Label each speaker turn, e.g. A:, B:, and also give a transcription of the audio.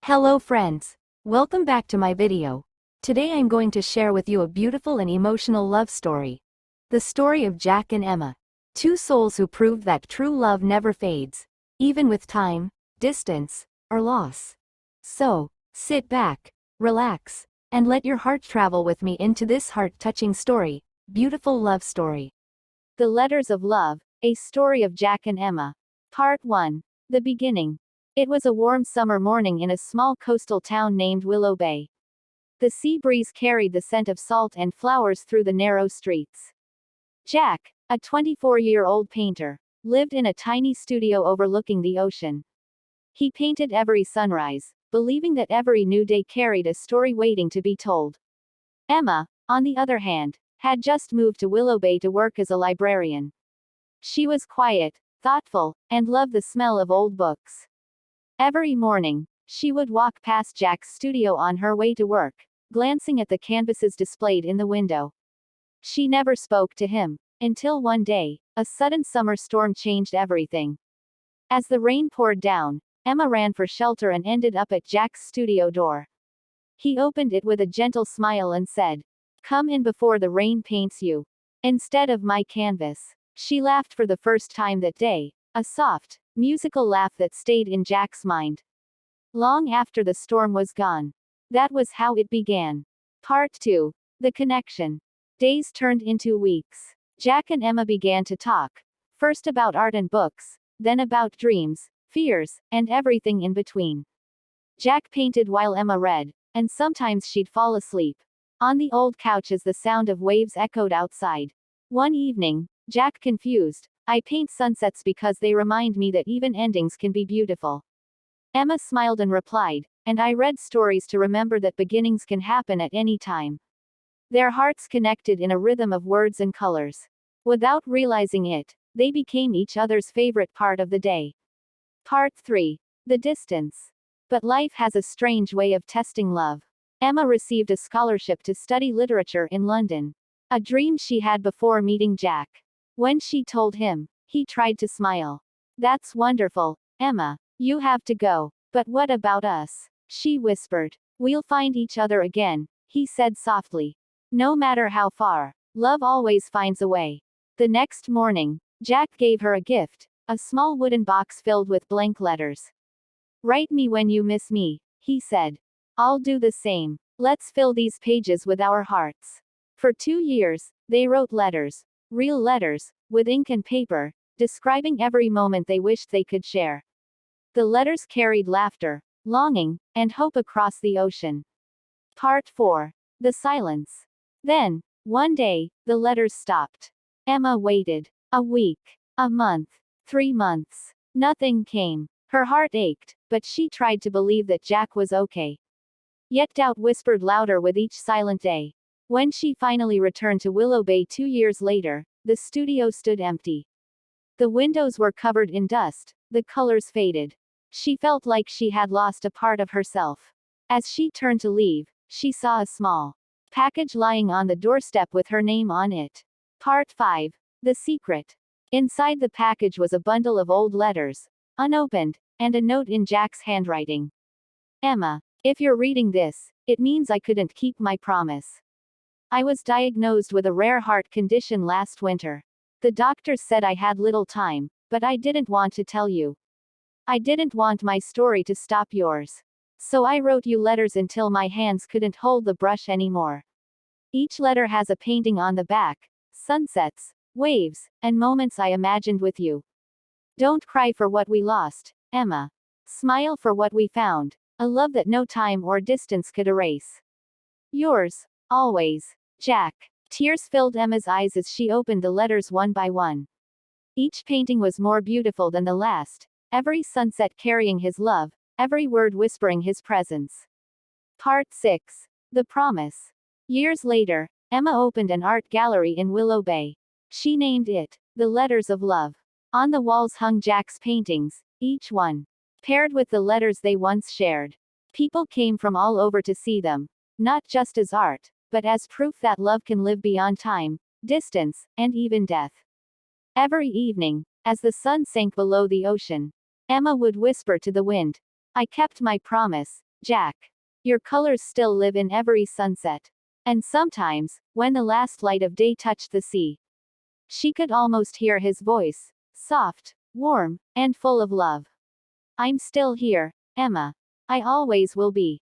A: Hello friends. Welcome back to my video. Today I'm going to share with you a beautiful and emotional love story. The story of Jack and Emma. Two souls who proved that true love never fades, even with time, distance, or loss. So, sit back, relax, and let your heart travel with me into this heart-touching story, beautiful love story. The Letters of Love, a story of Jack and Emma. Part 1. The beginning. It was a warm summer morning in a small coastal town named Willow Bay. The sea breeze carried the scent of salt and flowers through the narrow streets. Jack, a 24-year-old painter, lived in a tiny studio overlooking the ocean. He painted every sunrise, believing that every new day carried a story waiting to be told. Emma, on the other hand, had just moved to Willow Bay to work as a librarian. She was quiet, thoughtful, and loved the smell of old books. Every morning, she would walk past Jack's studio on her way to work, glancing at the canvases displayed in the window. She never spoke to him, until one day, a sudden summer storm changed everything. As the rain poured down, Emma ran for shelter and ended up at Jack's studio door. He opened it with a gentle smile and said, "Come in before the rain paints you. Instead of my canvas." She laughed for the first time that day, a soft, musical laugh that stayed in Jack's mind. Long after the storm was gone. That was how it began. Part 2. The connection. Days turned into weeks. Jack and Emma began to talk. First about art and books, then about dreams, fears, and everything in between. Jack painted while Emma read, and sometimes she'd fall asleep on the old couch as the sound of waves echoed outside. One evening, Jack confused, "I paint sunsets because they remind me that even endings can be beautiful." Emma smiled and replied, "And I read stories to remember that beginnings can happen at any time." Their hearts connected in a rhythm of words and colors. Without realizing it, they became each other's favorite part of the day. Part 3. The distance. But life has a strange way of testing love. Emma received a scholarship to study literature in London. A dream she had before meeting Jack. When she told him, he tried to smile. "That's wonderful, Emma. You have to go. But what about us?" she whispered. "We'll find each other again," he said softly. "No matter how far, love always finds a way." The next morning, Jack gave her a gift, a small wooden box filled with blank letters. "Write me when you miss me," he said. "I'll do the same. Let's fill these pages with our hearts." For 2 years, they wrote letters. Real letters, with ink and paper, describing every moment they wished they could share. The letters carried laughter, longing, and hope across the ocean. Part 4. The silence. Then, one day, the letters stopped. Emma waited. A week. A month. 3 months. Nothing came. Her heart ached, but she tried to believe that Jack was okay. Yet doubt whispered louder with each silent day. When she finally returned to Willow Bay 2 years later, the studio stood empty. The windows were covered in dust, the colors faded. She felt like she had lost a part of herself. As she turned to leave, she saw a small package lying on the doorstep with her name on it. Part 5. The secret. Inside the package was a bundle of old letters, unopened, and a note in Jack's handwriting. "Emma, if you're reading this, it means I couldn't keep my promise. I was diagnosed with a rare heart condition last winter. The doctors said I had little time, but I didn't want to tell you. I didn't want my story to stop yours. So I wrote you letters until my hands couldn't hold the brush anymore. Each letter has a painting on the back, sunsets, waves, and moments I imagined with you. Don't cry for what we lost, Emma. Smile for what we found, a love that no time or distance could erase. Yours, always, Jack." Tears filled Emma's eyes as she opened the letters one by one. Each painting was more beautiful than the last, every sunset carrying his love, every word whispering his presence. Part 6. The promise. Years later, Emma opened an art gallery in Willow Bay. She named it The Letters of Love. On the walls hung Jack's paintings, each one paired with the letters they once shared. People came from all over to see them, not just as art, but as proof that love can live beyond time, distance, and even death. Every evening, as the sun sank below the ocean, Emma would whisper to the wind, "I kept my promise, Jack. Your colors still live in every sunset. And sometimes, when the last light of day touched the sea, she could almost hear his voice, soft, warm, and full of love. I'm still here, Emma. I always will be.